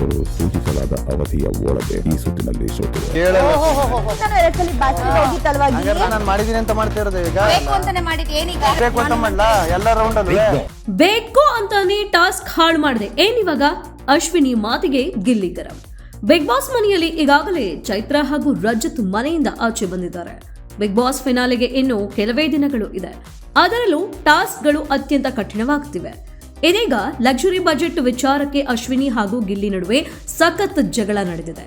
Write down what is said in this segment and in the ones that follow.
ಅವರು ಸೂಚಿಸಲಾದ ಅವಧಿಯ ಒಳಗೆ ಈ ಸುತ್ತಿನಲ್ಲಿ ಸೋತಿದೆ. ನಾನು ಎರಡು ಸಲ ಬ್ಯಾಸ್ಕೆಟ್ ಹೋಗಿತ್ತಲ್ವಾ ನಾನು ಮಾಡಿದೀನಿ ಅಂತ ಮಾಡ್ತಾ ಇರೋದು ಈಗ ಬೇಕು ಅಂತಾನೆ ಮಾಡಿದ್ ಏನೀಗ ಬೇಕು ಅಂತ ಮಾಡ್ಲಾ ಎಲ್ಲ ರೌಂಡ್ ಅಲ್ಲಿ ಬೇಕು ಅಂತಾನೆ ಟಾಸ್ಕ್ ಹಾಳು ಮಾಡಿದೆ ಏನಿವಾಗ ಅಶ್ವಿನಿ ಮಾತಿಗೆ ಗಿಲ್ಲಿ ಗರಂ. ಬಿಗ್ ಬಾಸ್ ಮನೆಯಲ್ಲಿ ಈಗಾಗಲೇ ಚೈತ್ರ ಹಾಗೂ ರಜತ್ ಮನೆಯಿಂದ ಆಚೆ ಬಂದಿದ್ದಾರೆ. ಬಿಗ್ ಬಾಸ್ ಫಿನಾಲೆಗೆ ಇನ್ನು ಕೆಲವೇ ದಿನಗಳು ಇದೆ. ಅದರಲ್ಲೂ ಟಾಸ್ಕ್ಗಳು ಅತ್ಯಂತ ಕಠಿಣವಾಗುತ್ತಿವೆ. ಇದೀಗ ಲಕ್ಸುರಿ ಬಜೆಟ್ ವಿಚಾರಕ್ಕೆ ಅಶ್ವಿನಿ ಹಾಗೂ ಗಿಲ್ಲಿ ನಡುವೆ ಸಖತ್ ಜಗಳ ನಡೆದಿದೆ.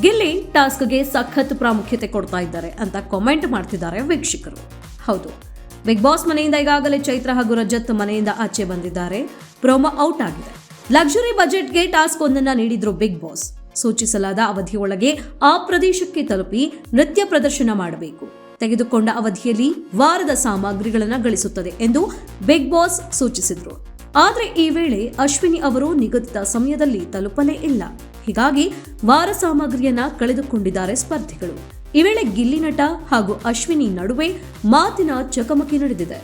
ಗಿಲ್ಲಿ ಟಾಸ್ಕ್ಗೆ ಸಖತ್ ಪ್ರಾಮುಖ್ಯತೆ ಕೊಡ್ತಾ ಇದ್ದಾರೆ ಅಂತ ಕಾಮೆಂಟ್ ಮಾಡ್ತಿದ್ದಾರೆ ವೀಕ್ಷಕರು. ಹೌದು, ಬಿಗ್ ಬಾಸ್ ಮನೆಯಿಂದ ಈಗಾಗಲೇ ಚೈತ್ರ ಹಾಗೂ ರಜತ್ ಮನೆಯಿಂದ ಆಚೆ ಬಂದಿದ್ದಾರೆ. ಪ್ರೊಮೋ ಔಟ್ ಆಗಿದೆ. ಲಕ್ಸುರಿ ಬಜೆಟ್ಗೆ ಟಾಸ್ಕ್ ಒಂದನ್ನ ನೀಡಿದ್ರು ಬಿಗ್ ಬಾಸ್. ಸೂಚಿಸಲಾದ ಅವಧಿಯೊಳಗೆ ಆ ಪ್ರದೇಶಕ್ಕೆ ತಲುಪಿ ನೃತ್ಯ ಪ್ರದರ್ಶನ ಮಾಡಬೇಕು. ತೆಗೆದುಕೊಂಡ ಅವಧಿಯಲ್ಲಿ ವಾರದ ಸಾಮಗ್ರಿಗಳನ್ನು ಗಳಿಸುತ್ತದೆ ಎಂದು ಬಿಗ್ ಬಾಸ್ ಸೂಚಿಸಿದ್ರು. ಆದರೆ ಈ ವೇಳೆ ಅಶ್ವಿನಿ ಅವರು ನಿಗದಿತ ಸಮಯದಲ್ಲಿ ತಲುಪಲೇ ಇಲ್ಲ. ಹೀಗಾಗಿ ವಾರ ಸಾಮಗ್ರಿಯನ್ನ ಕಳೆದುಕೊಂಡಿದ್ದಾರೆ ಸ್ಪರ್ಧಿಗಳು. ಈ ವೇಳೆ ಗಿಲ್ಲಿ ನಟ ಹಾಗೂ ಅಶ್ವಿನಿ ನಡುವೆ ಮಾತಿನ ಚಕಮಕಿ ನಡೆದಿದೆ.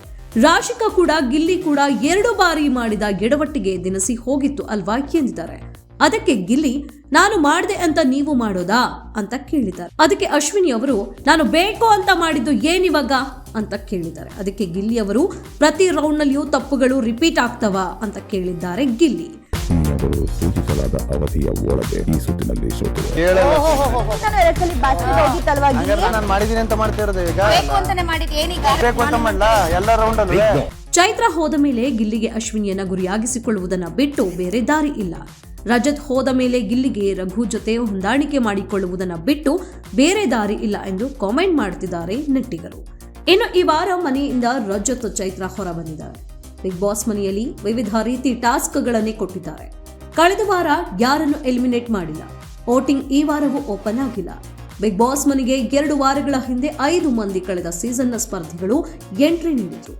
ರಾಶಿಕಾ ಕೂಡ ಗಿಲ್ಲಿ ಕೂಡ 2 ಬಾರಿ ಮಾಡಿದ ಎಡವಟ್ಟಿಗೆ ದಿನಸಿ ಹೋಗಿತ್ತು ಅಲ್ವಾ ಎಂದಿದ್ದಾರೆ. ಅದಕ್ಕೆ ಗಿಲ್ಲಿ ನಾನು ಮಾಡಿದೆ ಅಂತ ನೀವು ಮಾಡೋದಾ ಅಂತ ಕೇಳಿದ್ದಾರೆ. ಅದಕ್ಕೆ ಅಶ್ವಿನಿ ಅವರು ನಾನು ಬೇಕು ಅಂತ ಮಾಡಿದ್ದು ಏನಿವಾಗ ಅಂತ ಕೇಳಿದ್ದಾರೆ. ಅದಕ್ಕೆ ಗಿಲ್ಲಿ ಅವರು ಪ್ರತಿ ರೌಂಡ್ ನಲ್ಲಿಯೂ ತಪ್ಪುಗಳು ರಿಪೀಟ್ ಆಗ್ತವ ಅಂತ ಕೇಳಿದ್ದಾರೆ ಗಿಲ್ಲಿ. ಅವರು ಸೂಚಿಸಲಾದ ಅವಧಿಯ ಒಳಗೆ ಈ ಸುತ್ತಿನಲ್ಲಿ ಸೋತಿದೆ. ನಾನು ಎರಡು ಸಲ ಬ್ಯಾಸ್ಕೆಟ್ ಹೋಗಿತ್ತಲ್ವಾ ನಾನು ಮಾಡಿದೀನಿ ಅಂತ ಮಾಡ್ತಾ ಇರೋದು ಈಗ ಬೇಕು ಅಂತಾನೆ ಮಾಡಿದ್ ಏನೀಗ ಬೇಕು ಅಂತ ಮಾಡ್ಲಾ ಎಲ್ಲ ರೌಂಡ್ ಅಲ್ಲಿ ಚೈತ್ರ ಹೋದ ಮೇಲೆ ಗಿಲ್ಲಿಗೆ ಅಶ್ವಿನಿಯನ್ನ ಗುರಿಯಾಗಿಸಿಕೊಳ್ಳುವುದನ್ನ ಬಿಟ್ಟು ಬೇರೆ ದಾರಿ ಇಲ್ಲ. ರಜತ್ ಹೋದ ಮೇಲೆ ಗಿಲ್ಲಿಗೆ ರಘು ಜೊತೆ ಹೊಂದಾಣಿಕೆ ಮಾಡಿಕೊಳ್ಳುವುದನ್ನ ಬಿಟ್ಟು ಬೇರೆ ದಾರಿ ಇಲ್ಲ ಎಂದು ಕಾಮೆಂಟ್ ಮಾಡ್ತಿದ್ದಾರೆ ನೆಟ್ಟಿಗರು. ಇನ್ನು ಈ ವಾರ ಮನೆಯಿಂದ ರಜತ್ ಚೈತ್ರ ಹೊರ ಬಂದಿದ್ದಾರೆ. ಬಿಗ್ ಬಾಸ್ ಮನೆಯಲ್ಲಿ ವಿವಿಧ ರೀತಿ ಟಾಸ್ಕ್ಗಳನ್ನೇ ಕೊಟ್ಟಿದ್ದಾರೆ. ಕಳೆದ ವಾರ ಯಾರನ್ನು ಎಲಿಮಿನೇಟ್ ಮಾಡಿಲ್ಲ. ವೋಟಿಂಗ್ ಈ ವಾರವೂ ಓಪನ್ ಆಗಿಲ್ಲ. ಬಿಗ್ ಬಾಸ್ ಮನೆಗೆ 2 ವಾರಗಳ ಹಿಂದೆ 5 ಮಂದಿ ಕಳೆದ ಸೀಸನ್ನ ಸ್ಪರ್ಧಿಗಳು ಎಂಟ್ರಿ ನೀಡಿದ್ರು.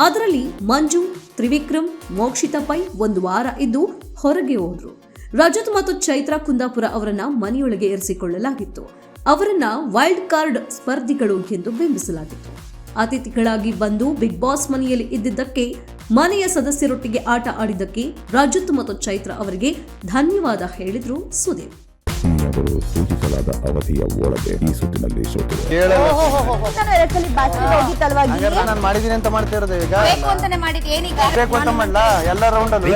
ಅದರಲ್ಲಿ ಮಂಜು, ತ್ರಿವಿಕ್ರಮ್, ಮೋಕ್ಷಿತಾ ಪೈ 1 ವಾರ ಇದ್ದು ಹೊರಗೆ ಹೋದ್ರು. ರಜತ್ ಮತ್ತು ಚೈತ್ರ ಕುಂದಾಪುರ ಅವರನ್ನ ಮನೆಯೊಳಗೆ ಇರಿಸಿಕೊಳ್ಳಲಾಗಿತ್ತು. ಅವರನ್ನ ವೈಲ್ಡ್ ಕಾರ್ಡ್ ಸ್ಪರ್ಧಿಗಳು ಎಂದು ಬಿಂಬಿಸಲಾಗಿತ್ತು. ಅತಿಥಿಗಳಾಗಿ ಬಂದು ಬಿಗ್ ಬಾಸ್ ಮನೆಯಲ್ಲಿ ಇದ್ದಿದ್ದಕ್ಕೆ, ಮನೆಯ ಸದಸ್ಯರೊಟ್ಟಿಗೆ ಆಟ ಆಡಿದ್ದಕ್ಕೆ ರಜತ್ ಮತ್ತು ಚೈತ್ರ ಅವರಿಗೆ ಧನ್ಯವಾದ ಹೇಳಿದ್ರು ಸುದೀಪ್. ಅವರು ಸೂಚಿಸಲಾದ ಅವಧಿಯ ಒಳಗೆ ಈ ಸುತ್ತಿನಲ್ಲಿ ಸೋತಿದೆ. ನಾನು ಎರಡು ಸಲ ಬ್ಯಾಸ್ಕೆಟ್ ಹೋಗಿತ್ತಲ್ವಾ ನಾನು ಮಾಡಿದೀನಿ ಅಂತ ಮಾಡ್ತಾ ಇರೋದು ಈಗ ಬೇಕು ಅಂತಾನೆ ಮಾಡಿದ್ ಏನೀಗ ಬೇಕು ಅಂತ ಮಾಡ್ಲಾ ಎಲ್ಲ ರೌಂಡ್ ಅಲ್ಲಿ